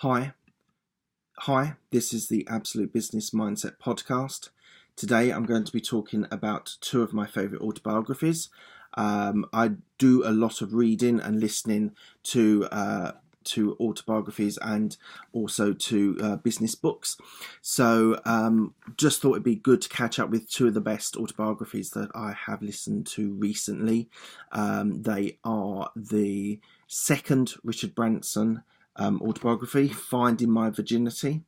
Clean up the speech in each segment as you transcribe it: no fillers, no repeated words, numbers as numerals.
Hi, this is the Absolute Business Mindset podcast. Today I'm going to be talking about two of my favourite autobiographies. I do a lot of reading and listening to autobiographies and also to business books. So just thought it'd be good to catch up with two of the best autobiographies that I have listened to recently. They are the second Richard Branson autobiography, Finding My Virginity,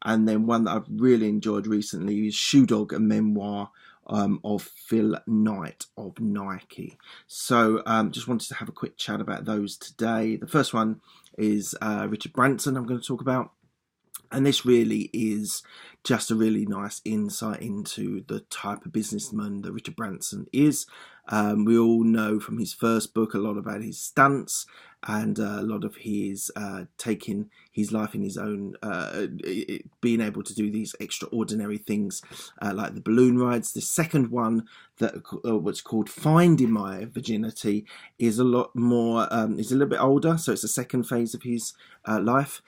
and then one that I've really enjoyed recently is Shoe Dog, a memoir of Phil Knight of Nike. So just wanted to have a quick chat about those today. The first one is Richard Branson I'm going to talk about. And this really is just a really nice insight into the type of businessman that Richard Branson is. We all know from his first book a lot about his stunts and a lot of his taking his life in his own, being able to do these extraordinary things like the balloon rides. The second one, that what's called Finding My Virginity, is a lot more, is a little bit older, so it's the second phase of his life.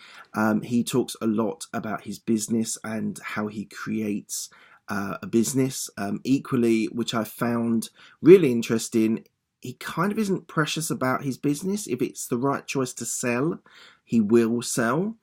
He talks a lot about his business and how he creates a business. Equally, which I found really interesting, he kind of isn't precious about his business. If it's the right choice to sell, he will sell.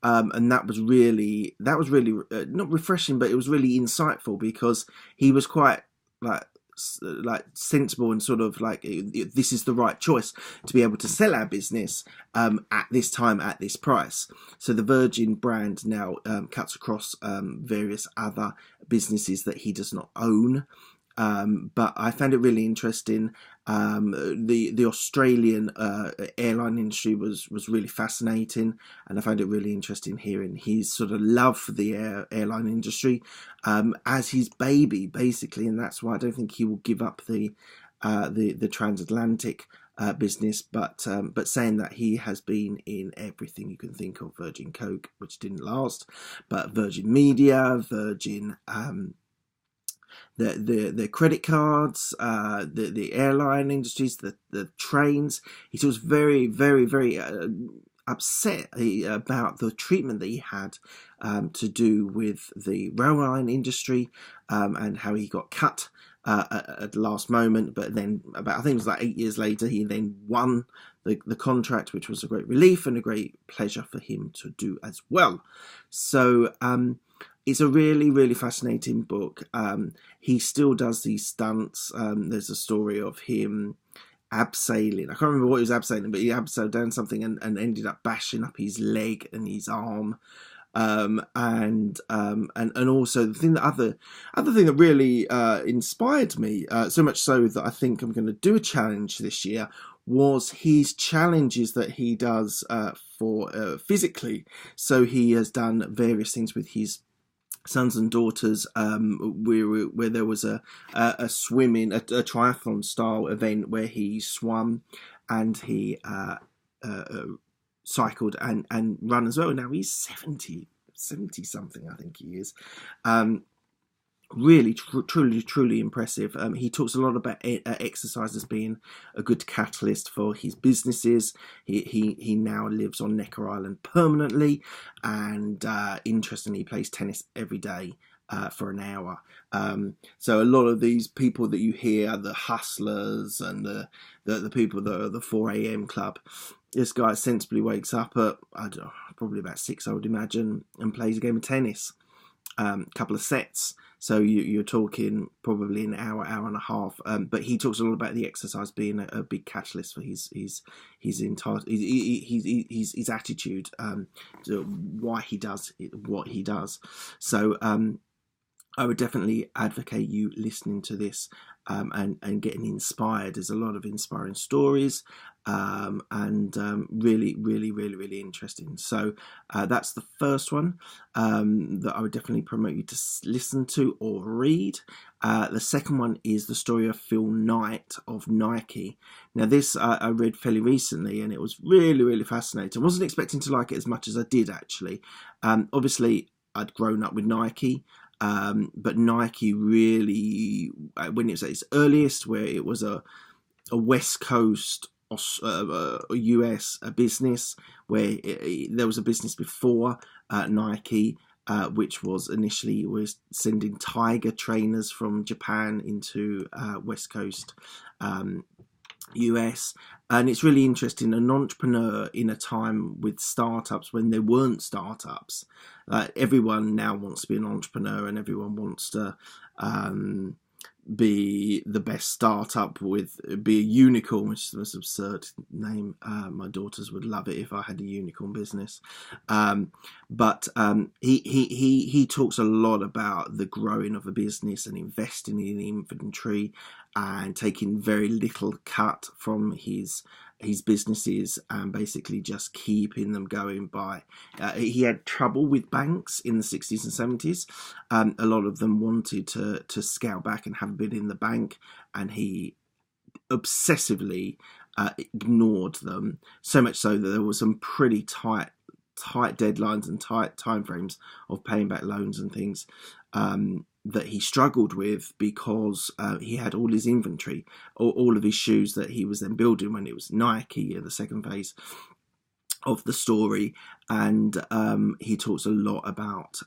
And that was really not refreshing, but it was really insightful, because he was quite like sensible and sort of like, this is the right choice to be able to sell our business at this time, at this price. So the Virgin brand now cuts across various other businesses that he does not own. But I found it really interesting. The Australian airline industry was really fascinating, and I found it really interesting hearing his sort of love for the airline industry as his baby, basically, and that's why I don't think he will give up the transatlantic business, but saying that he has been in everything you can think of: Virgin Coke, which didn't last, but Virgin Media, Virgin. The credit cards, the airline industries, the trains. He was very, very, very upset about the treatment that he had to do with the railway industry, and how he got cut at the last moment. But then, I think it was like 8 years later, he then won the contract, which was a great relief and a great pleasure for him to do as well. So it's a really, really fascinating book. He still does these stunts. There's a story of him abseiling. I can't remember what he was abseiling, but he abseiled down something and ended up bashing up his leg and his arm. And also the other thing that really inspired me, so much so that I think I'm going to do a challenge this year, was his challenges that he does for physically. So he has done various things with his sons and daughters, where there was a swimming, a triathlon style event where he swam and he cycled and run as well. Now he's 70 something, I think he is. Really, truly impressive. He talks a lot about exercise as being a good catalyst for his businesses. He now lives on Necker Island permanently, and interestingly, he plays tennis every day for an hour. So a lot of these people that you hear, the hustlers and the people that are the 4 a.m. club, this guy sensibly wakes up at, I don't know, probably about 6, I would imagine, and plays a game of tennis, couple of sets. So you're talking probably an hour and a half. But he talks a lot about the exercise being a big catalyst for his entire his attitude, to why he does what he does. So I would definitely advocate you listening to this and getting inspired. There's a lot of inspiring stories, and really, really, really, really interesting. So that's the first one that I would definitely promote you to listen to or read. The second one is the story of Phil Knight of Nike. Now this I read fairly recently, and it was really, really fascinating. I wasn't expecting to like it as much as I did, actually. Obviously, I'd grown up with Nike. But Nike really, when it was at its earliest, where it was a West Coast US business where there was a business before Nike, which was initially was sending tiger trainers from Japan into West Coast US. And it's really interesting, an entrepreneur in a time with startups when there weren't startups. Everyone now wants to be an entrepreneur, and everyone wants to be the best startup, be a unicorn, which is the most absurd name. My daughters would love it if I had a unicorn business. But he talks a lot about the growing of a business and investing in inventory and taking very little cut from his businesses and basically just keeping them going by. He had trouble with banks in the 60s and 70s. A lot of them wanted to scale back and have a bit in the bank, and he obsessively ignored them, so much so that there was some pretty tight deadlines and tight timeframes of paying back loans and things that he struggled with, because he had all his inventory, all of his shoes that he was then building when it was Nike in the second phase of the story. And he talks a lot about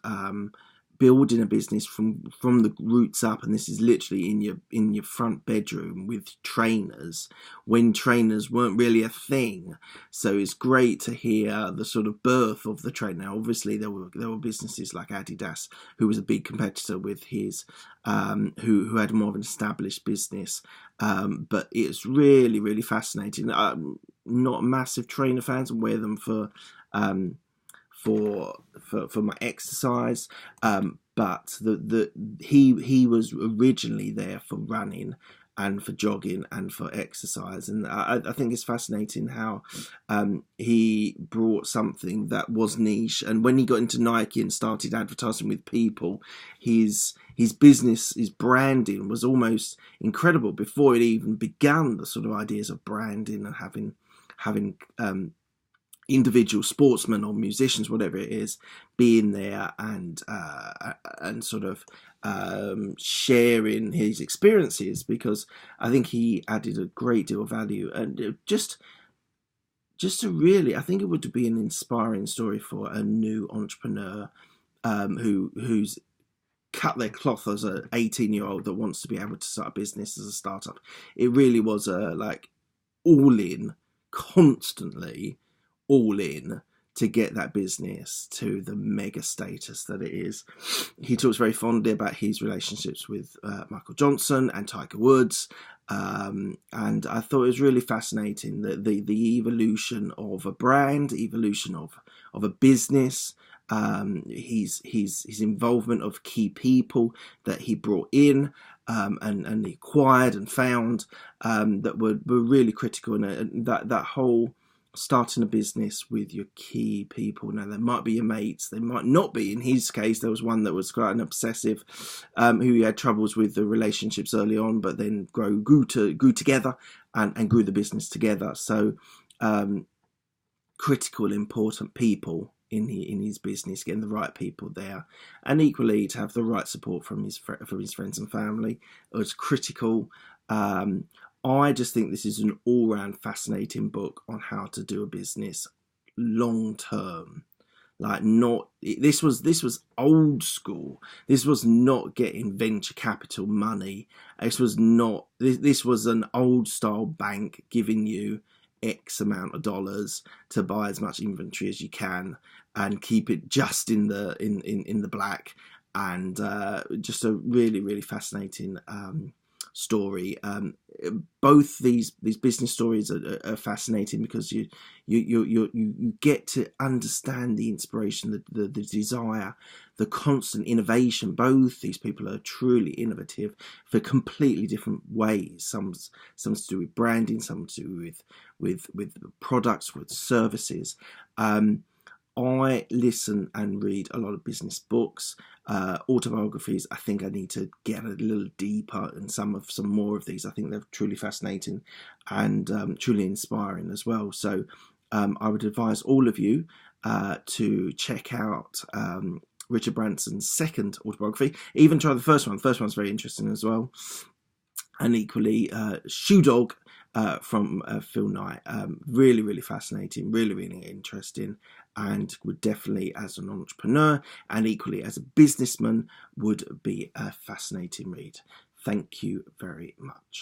building a business from the roots up, and this is literally in your front bedroom with trainers when trainers weren't really a thing. So it's great to hear the sort of birth of the trainer. Now, obviously there were businesses like Adidas, who was a big competitor with his, who had more of an established business, but it's really, really fascinating. Not massive trainer fans, and wear them for my exercise, but he was originally there for running and for jogging and for exercise, and I think it's fascinating how he brought something that was niche, and when he got into Nike and started advertising with people, his business, his branding was almost incredible before it even began. The sort of ideas of branding and having individual sportsmen or musicians, whatever it is, being there and sort of sharing his experiences, because I think he added a great deal of value, and just to really, I think it would be an inspiring story for a new entrepreneur who's cut their cloth as an 18-year-old that wants to be able to start a business as a startup. It really was all in, constantly all in to get that business to the mega status that it is. He talks very fondly about his relationships with Michael Johnson and Tiger Woods, and I thought it was really fascinating that the evolution of a brand, evolution of a business, his involvement of key people that he brought in, and he acquired and found, that were really critical, and that whole starting a business with your key people. Now, they might be your mates, they might not be. In his case, there was one that was quite an obsessive, who he had troubles with the relationships early on, but then grew together and grew the business together. So critical, important people in his business, getting the right people there, and equally to have the right support from his friends and family was critical. I just think this is an all-round fascinating book on how to do a business long term. This was old school. This was not getting venture capital money. This was an old style bank giving you X amount of dollars to buy as much inventory as you can and keep it just in the black, and just a really, really fascinating story. Both these business stories are fascinating because you get to understand the inspiration, the desire, the constant innovation. Both these people are truly innovative for completely different ways. Some's to do with branding, some to do with products, with services. I listen and read a lot of business books, autobiographies. I think I need to get a little deeper in some more of these. I think they're truly fascinating and truly inspiring as well. So I would advise all of you to check out Richard Branson's second autobiography. Even try the first one. The first one's very interesting as well. And equally, Shoe Dog from Phil Knight. Really, really fascinating, really, really interesting, and would definitely, as an entrepreneur and equally as a businessman, would be a fascinating read. Thank you very much.